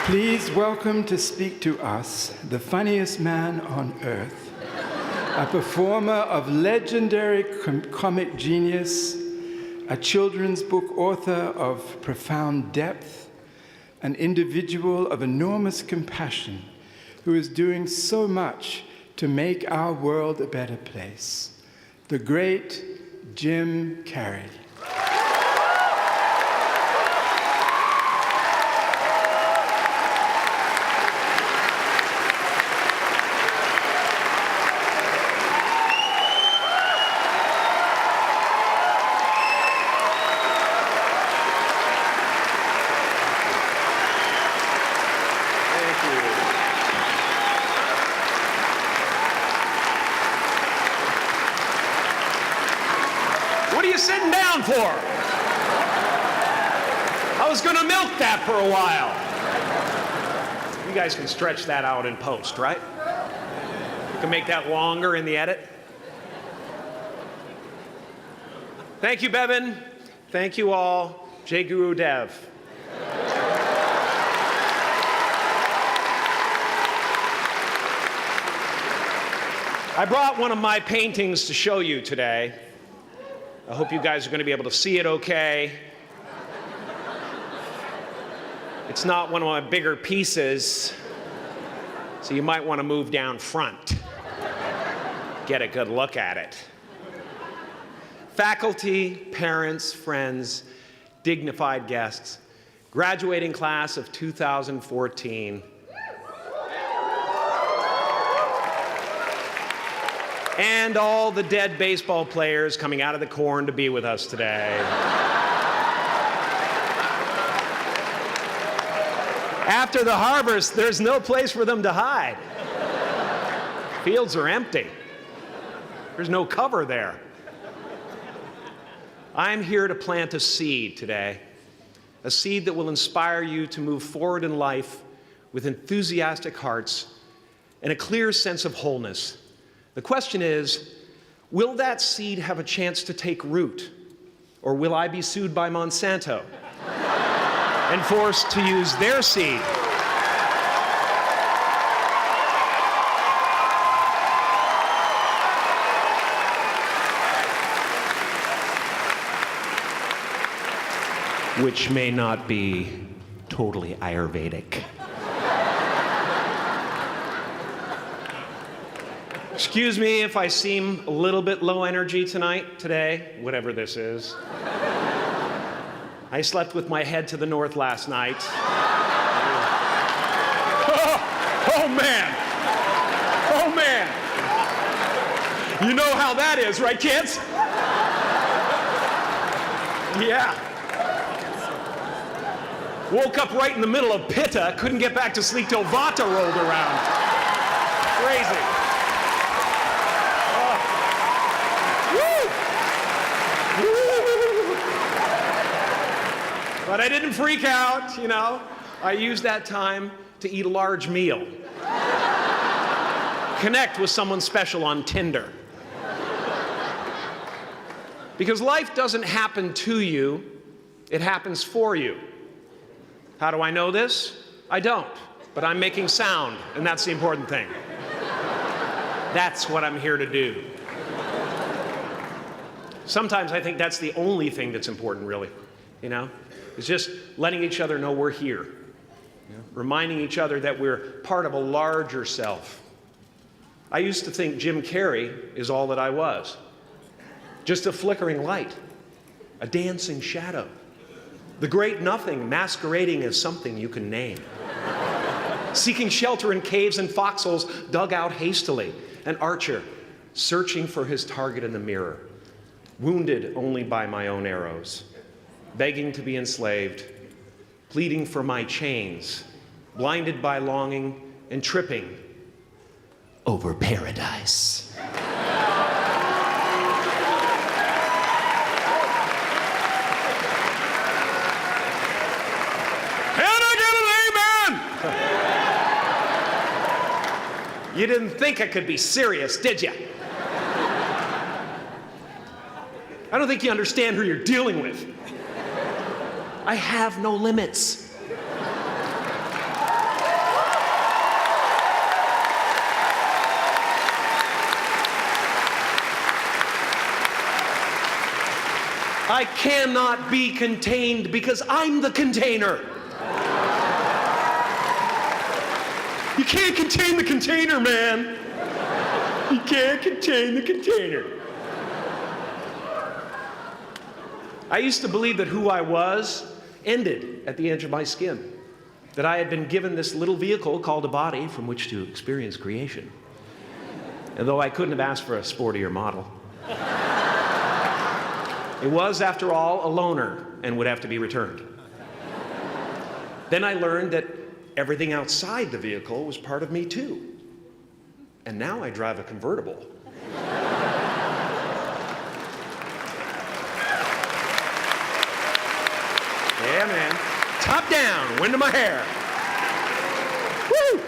Please welcome to speak to us the funniest man on earth, a performer of legendary comic genius, a children's book author of profound depth, an individual of enormous compassion who is doing so much to make our world a better place, the great Jim Carrey. What are you sitting down for? I was going to milk that for a while. You guys can stretch that out in post, right? You can make that longer in the edit. Thank you, Bevan. Thank you all. Jai Guru Dev. I brought one of my paintings to show you today. I hope you guys are going to be able to see it okay. It's not one of my bigger pieces, so you might want to move down front. Get a good look at it. Faculty, parents, friends, dignified guests, graduating class of 2014. And all the dead baseball players coming out of the corn to be with us today. After the harvest, there's no place for them to hide. Fields are empty. There's no cover there. I'm here to plant a seed today, a seed that will inspire you to move forward in life with enthusiastic hearts and a clear sense of wholeness. The question is, will that seed have a chance to take root? Or will I be sued by Monsanto and forced to use their seed? Which may not be totally Ayurvedic. Excuse me if I seem a little bit low energy today, whatever this is. I slept with my head to the north last night. Oh man! Oh man! You know how that is, right, kids? Yeah. Woke up right in the middle of Pitta, couldn't get back to sleep till Vata rolled around. Crazy. But I didn't freak out, you know. I used that time to eat a large meal. Connect with someone special on Tinder. Because life doesn't happen to you, it happens for you. How do I know this? I don't, but I'm making sound, and that's the important thing. That's what I'm here to do. Sometimes I think that's the only thing that's important, really, you know? It's just letting each other know we're here. You know? Reminding each other that we're part of a larger self. I used to think Jim Carrey is all that I was. Just a flickering light, a dancing shadow, the great nothing masquerading as something you can name. Seeking shelter in caves and foxholes dug out hastily, an archer searching for his target in the mirror, wounded only by my own arrows, begging to be enslaved, pleading for my chains, blinded by longing and tripping over paradise. You didn't think I could be serious, did you? I don't think you understand who you're dealing with. I have no limits. I cannot be contained because I'm the container. You can't contain the container, man. You can't contain the container. I used to believe that who I was ended at the edge of my skin, that I had been given this little vehicle called a body from which to experience creation. And though I couldn't have asked for a sportier model, it was, after all, a loaner and would have to be returned. Then I learned that everything outside the vehicle was part of me too. And now I drive a convertible. Yeah, man. Top down, wind in my hair. Woo!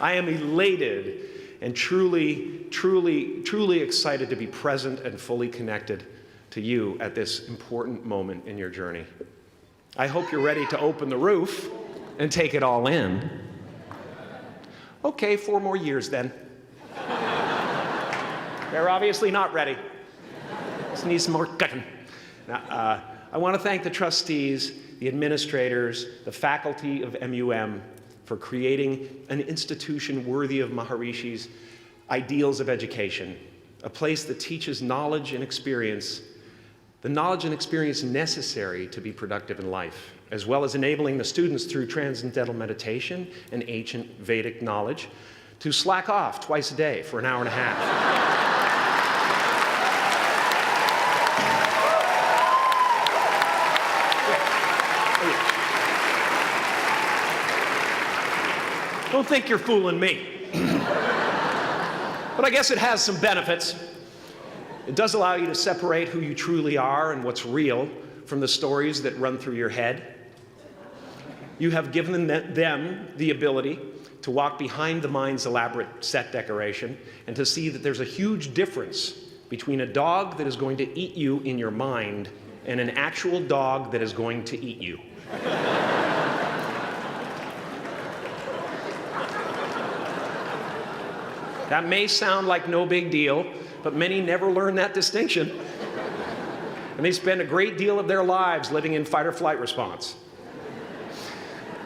I am elated and truly, truly, truly excited to be present and fully connected to you at this important moment in your journey. I hope you're ready to open the roof and take it all in. Okay, 4 more years then. They're obviously not ready. Just need some more cooking. Now, I want to thank the trustees, the administrators, the faculty of MUM for creating an institution worthy of Maharishi's ideals of education, a place that teaches knowledge and experience, the knowledge and experience necessary to be productive in life, as well as enabling the students through transcendental meditation and ancient Vedic knowledge to slack off twice a day for an hour and a half. Don't think you're fooling me. But I guess it has some benefits. It does allow you to separate who you truly are and what's real from the stories that run through your head. You have given them the ability to walk behind the mind's elaborate set decoration and to see that there's a huge difference between a dog that is going to eat you in your mind and an actual dog that is going to eat you. That may sound like no big deal, but many never learn that distinction. And they spend a great deal of their lives living in fight or flight response.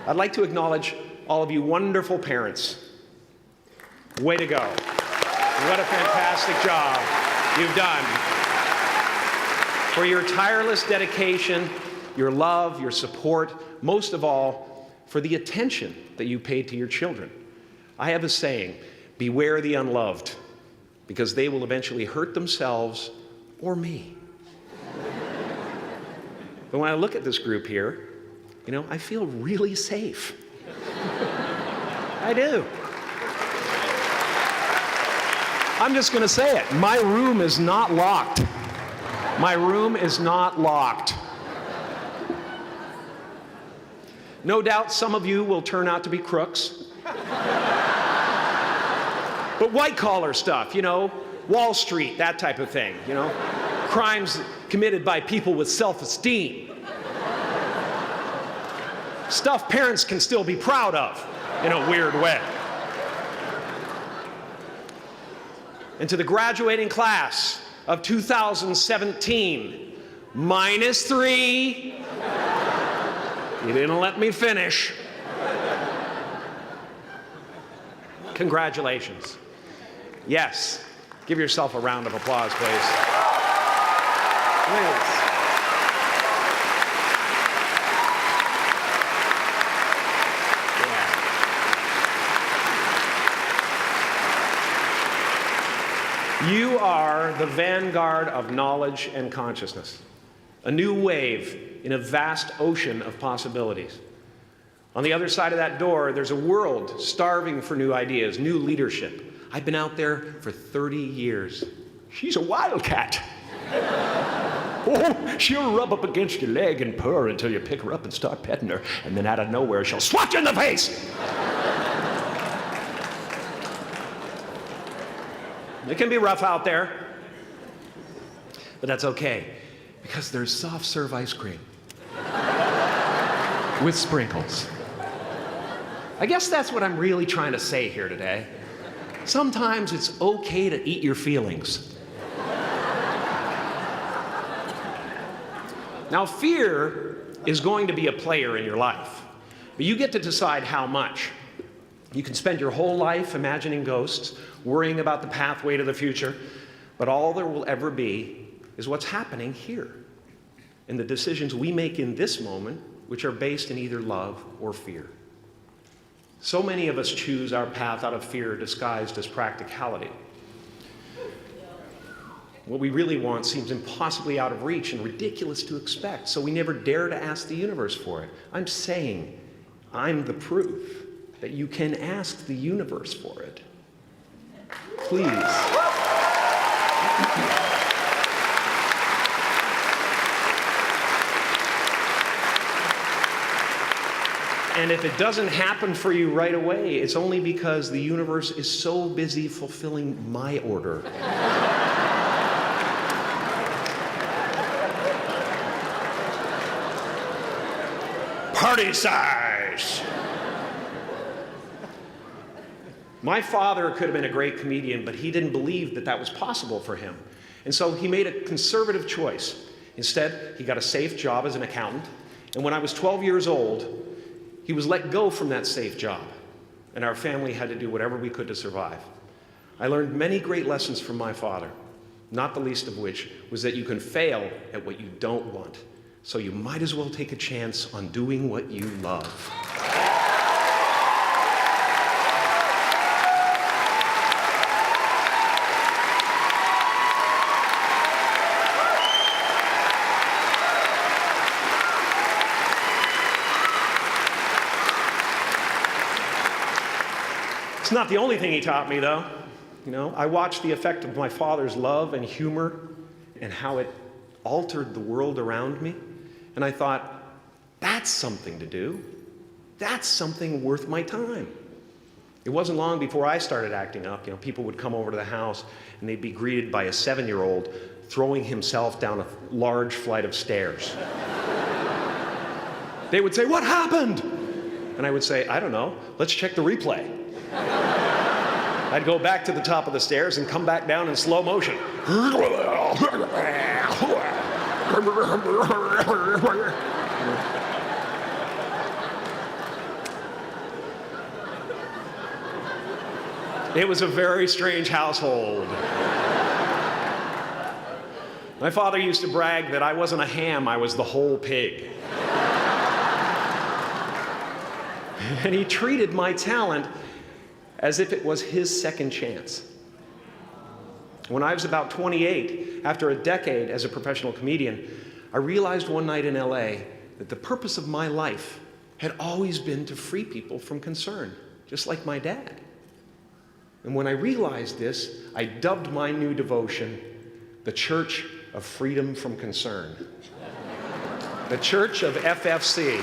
I'd like to acknowledge all of you wonderful parents. Way to go. What a fantastic job you've done. For your tireless dedication, your love, your support, most of all, for the attention that you paid to your children. I have a saying, beware the unloved, because they will eventually hurt themselves or me. But when I look at this group here, you know, I feel really safe. I do. I'm just going to say it. My room is not locked. My room is not locked. No doubt some of you will turn out to be crooks. But white-collar stuff, you know, Wall Street, that type of thing, you know, crimes committed by people with self-esteem. Stuff parents can still be proud of in a weird way. And to the graduating class of 2017, -3, you didn't let me finish. Congratulations. Yes, give yourself a round of applause, please. Please. Yeah. You are the vanguard of knowledge and consciousness, a new wave in a vast ocean of possibilities. On the other side of that door, there's a world starving for new ideas, new leadership. I've been out there for 30 years. She's a wildcat. Oh, she'll rub up against your leg and purr until you pick her up and start petting her, and then out of nowhere, she'll swat you in the face. It can be rough out there, but that's okay, because there's soft serve ice cream with sprinkles. I guess that's what I'm really trying to say here today. Sometimes it's okay to eat your feelings. Now, fear is going to be a player in your life, but you get to decide how much. You can spend your whole life imagining ghosts, worrying about the pathway to the future, but all there will ever be is what's happening here, and the decisions we make in this moment, which are based in either love or fear. So many of us choose our path out of fear disguised as practicality. What we really want seems impossibly out of reach and ridiculous to expect, so we never dare to ask the universe for it. I'm saying I'm the proof that you can ask the universe for it. Please. And if it doesn't happen for you right away, it's only because the universe is so busy fulfilling my order. Party size! My father could have been a great comedian, but he didn't believe that that was possible for him. And so he made a conservative choice. Instead, he got a safe job as an accountant. And when I was 12 years old, he was let go from that safe job. And our family had to do whatever we could to survive. I learned many great lessons from my father, not the least of which was that you can fail at what you don't want. So you might as well take a chance on doing what you love. It's not the only thing he taught me, though. You know, I watched the effect of my father's love and humor and how it altered the world around me. And I thought, that's something to do. That's something worth my time. It wasn't long before I started acting up. You know, people would come over to the house and they'd be greeted by a 7-year-old throwing himself down a large flight of stairs. They would say, "What happened?" And I would say, "I don't know. Let's check the replay." I'd go back to the top of the stairs and come back down in slow motion. It was a very strange household. My father used to brag that I wasn't a ham, I was the whole pig. And he treated my talent as if it was his second chance. When I was about 28, after a decade as a professional comedian, I realized one night in LA that the purpose of my life had always been to free people from concern, just like my dad. And when I realized this, I dubbed my new devotion the Church of Freedom from Concern. The Church of FFC.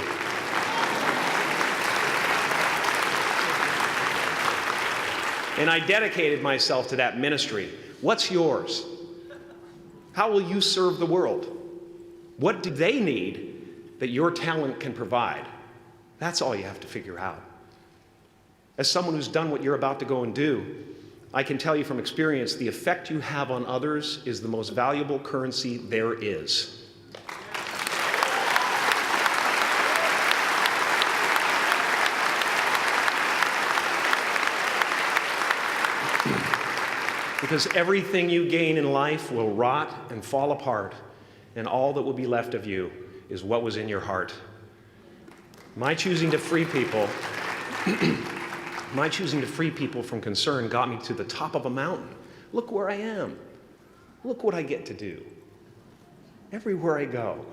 And I dedicated myself to that ministry. What's yours? How will you serve the world? What do they need that your talent can provide? That's all you have to figure out. As someone who's done what you're about to go and do, I can tell you from experience, the effect you have on others is the most valuable currency there is. Because everything you gain in life will rot and fall apart, and all that will be left of you is what was in your heart. My choosing to free people from concern got me to the top of a mountain. Look where I am. Look what I get to do. Everywhere I go.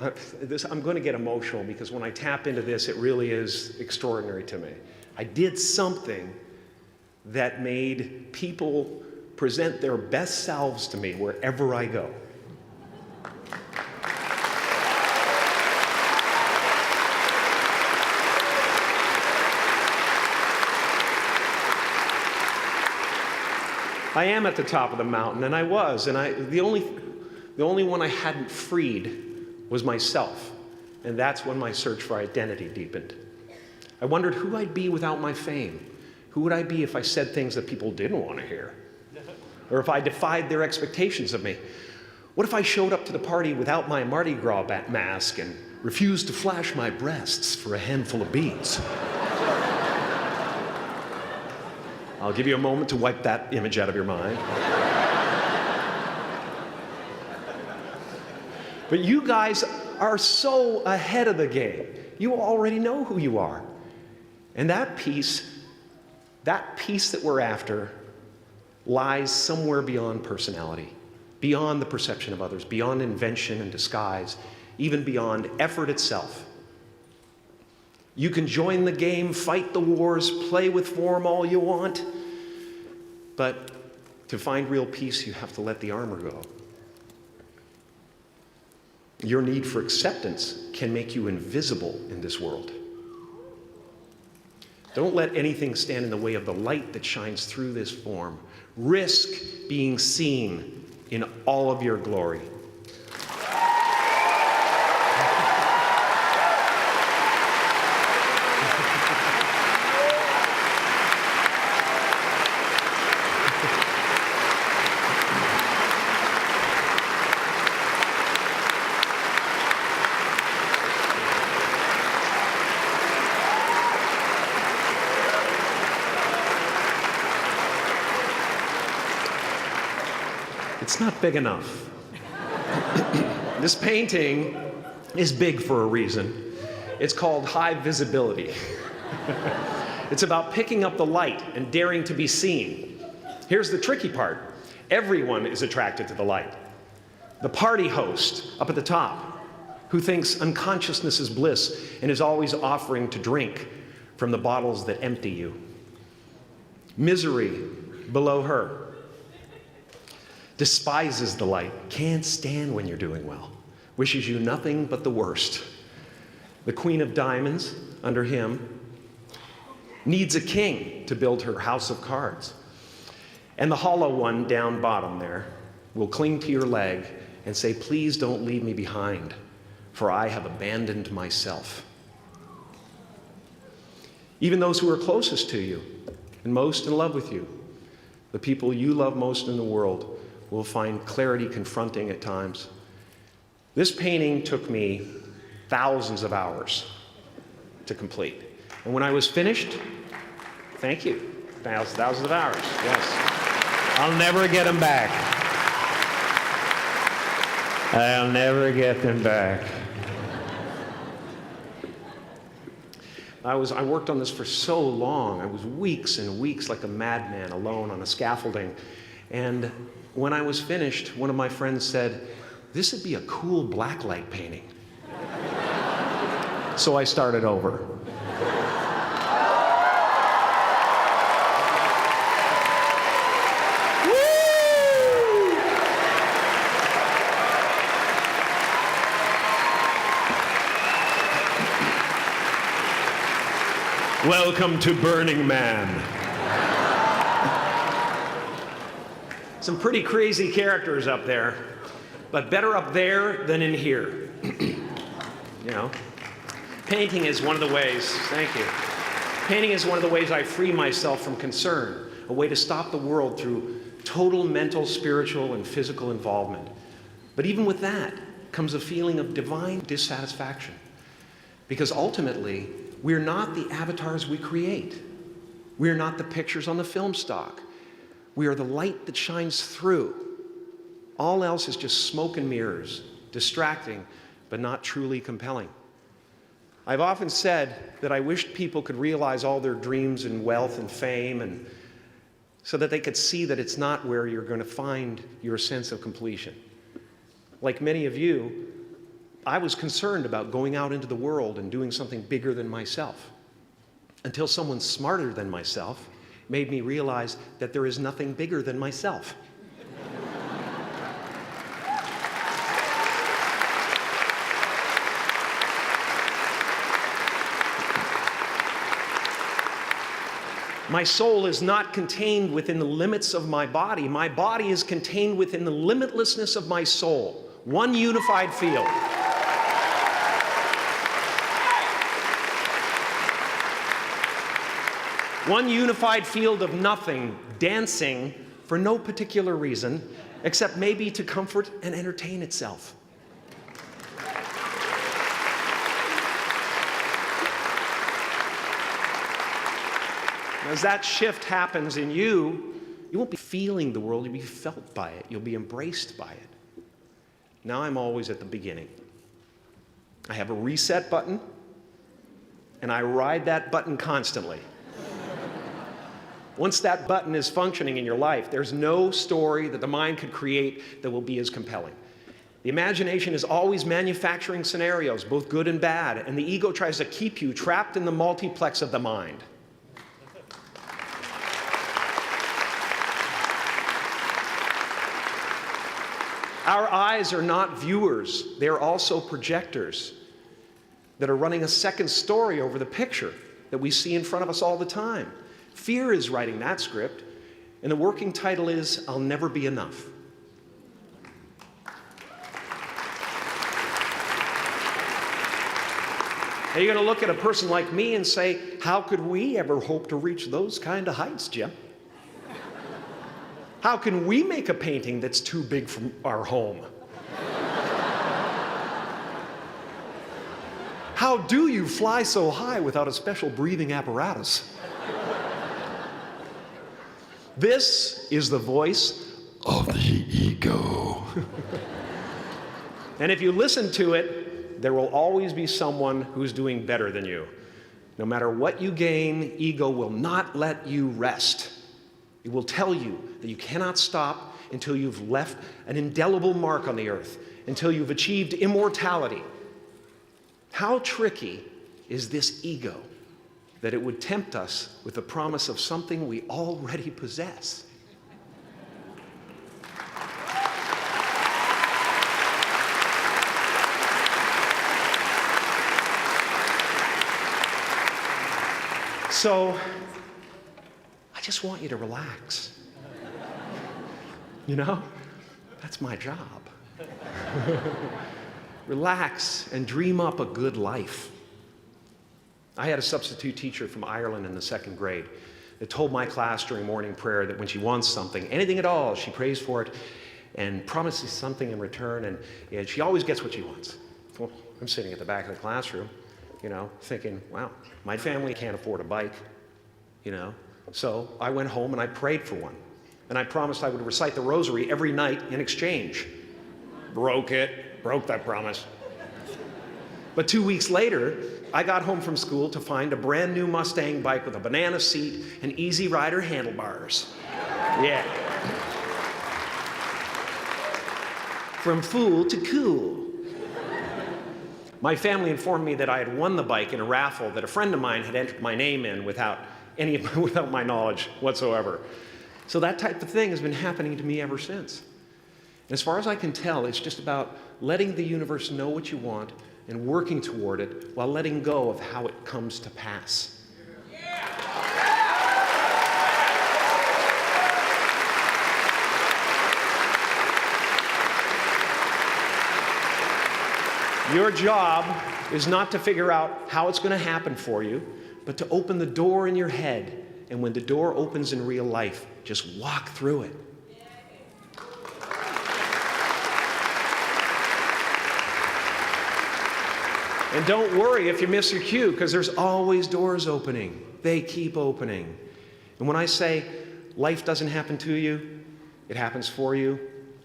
I'm going to get emotional because when I tap into this, it really is extraordinary to me. I did something that made people present their best selves to me wherever I go. I am at the top of the mountain, and I was, and the only one I hadn't freed was myself, and that's when my search for identity deepened. I wondered who I'd be without my fame. Who would I be if I said things that people didn't want to hear? Or if I defied their expectations of me? What if I showed up to the party without my Mardi Gras mask and refused to flash my breasts for a handful of beads? I'll give you a moment to wipe that image out of your mind. But you guys are so ahead of the game. You already know who you are. And that peace that we're after lies somewhere beyond personality, beyond the perception of others, beyond invention and disguise, even beyond effort itself. You can join the game, fight the wars, play with form all you want, but to find real peace, you have to let the armor go. Your need for acceptance can make you invisible in this world. Don't let anything stand in the way of the light that shines through this form. Risk being seen in all of your glory. It's not big enough. This painting is big for a reason. It's called high visibility. It's about picking up the light and daring to be seen. Here's the tricky part. Everyone is attracted to the light. The party host up at the top, who thinks unconsciousness is bliss and is always offering to drink from the bottles that empty you. Misery below her. Despises the light, can't stand when you're doing well, wishes you nothing but the worst. The Queen of Diamonds, under him, needs a king to build her house of cards. And the hollow one down bottom there will cling to your leg and say, please don't leave me behind, for I have abandoned myself. Even those who are closest to you and most in love with you, the people you love most in the world, will find clarity confronting at times. This painting took me thousands of hours to complete. And when I was finished, thank you, thousands of hours, yes. I'll never get them back. I'll never get them back. I worked on this for so long. I was weeks and weeks like a madman alone on a scaffolding. And when I was finished, one of my friends said, this would be a cool blacklight painting. So I started over. Welcome to Burning Man. Some pretty crazy characters up there, but better up there than in here. You know, painting is one of the ways, thank you. Painting is one of the ways I free myself from concern, a way to stop the world through total mental, spiritual, and physical involvement. But even with that comes a feeling of divine dissatisfaction, because ultimately, we're not the avatars we create. We're not the pictures on the film stock. We are the light that shines through. All else is just smoke and mirrors, distracting, but not truly compelling. I've often said that I wished people could realize all their dreams and wealth and fame, and so that they could see that it's not where you're going to find your sense of completion. Like many of you, I was concerned about going out into the world and doing something bigger than myself, until someone smarter than myself made me realize that there is nothing bigger than myself. My soul is not contained within the limits of my body. My body is contained within the limitlessness of my soul, one unified field. One unified field of nothing, dancing for no particular reason, except maybe to comfort and entertain itself. As that shift happens in you, you won't be feeling the world, you'll be felt by it. You'll be embraced by it. Now I'm always at the beginning. I have a reset button, and I ride that button constantly. Once that button is functioning in your life, there's no story that the mind could create that will be as compelling. The imagination is always manufacturing scenarios, both good and bad, and the ego tries to keep you trapped in the multiplex of the mind. Our eyes are not viewers, they're also projectors that are running a second story over the picture that we see in front of us all the time. Fear is writing that script, and the working title is, I'll Never Be Enough. Are you going to look at a person like me and say, how could we ever hope to reach those kind of heights, Jim? How can we make a painting that's too big for our home? How do you fly so high without a special breathing apparatus? This is the voice of the ego. And if you listen to it, there will always be someone who's doing better than you. No matter what you gain, ego will not let you rest. It will tell you that you cannot stop until you've left an indelible mark on the earth, until you've achieved immortality. How tricky is this ego that it would tempt us with the promise of something we already possess? So, I just want you to relax. You know, that's my job. Relax and dream up a good life. I had a substitute teacher from Ireland in the second grade that told my class during morning prayer that when she wants something, anything at all, she prays for it and promises something in return, and she always gets what she wants. Well, I'm sitting at the back of the classroom, you know, thinking, wow, my family can't afford a bike, you know. So I went home and I prayed for one. And I promised I would recite the rosary every night in exchange. Broke that promise. But 2 weeks later, I got home from school to find a brand new Mustang bike with a banana seat and Easy Rider handlebars. Yeah. From fool to cool. My family informed me that I had won the bike in a raffle that a friend of mine had entered my name in without my knowledge whatsoever. So that type of thing has been happening to me ever since. As far as I can tell, it's just about letting the universe know what you want and working toward it while letting go of how it comes to pass. Your job is not to figure out how it's going to happen for you, but to open the door in your head. And when the door opens in real life, just walk through it. And don't worry if you miss your cue, because there's always doors opening. They keep opening. And when I say life doesn't happen to you, it happens for you,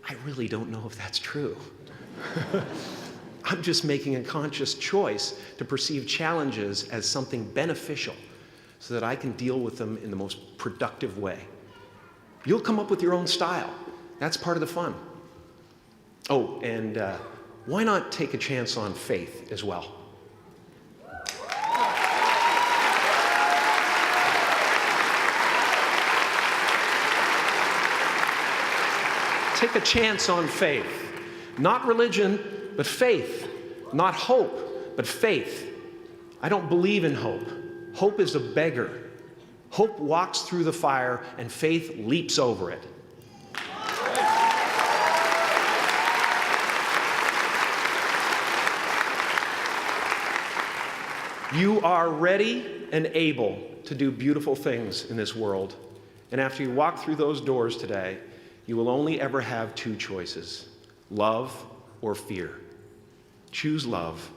I really don't know if that's true. I'm just making a conscious choice to perceive challenges as something beneficial so that I can deal with them in the most productive way. You'll come up with your own style. That's part of the fun. Oh, and why not take a chance on faith as well? Take a chance on faith. Not religion, but faith. Not hope, but faith. I don't believe in hope. Hope is a beggar. Hope walks through the fire, and faith leaps over it. You are ready and able to do beautiful things in this world. And after you walk through those doors today, You will only ever have two choices, love or fear. Choose love,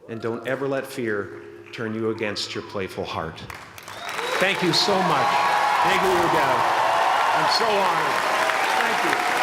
and don't ever let fear turn you against your playful heart. Thank you so much. Thank you, Odell. I'm so honored. Thank you.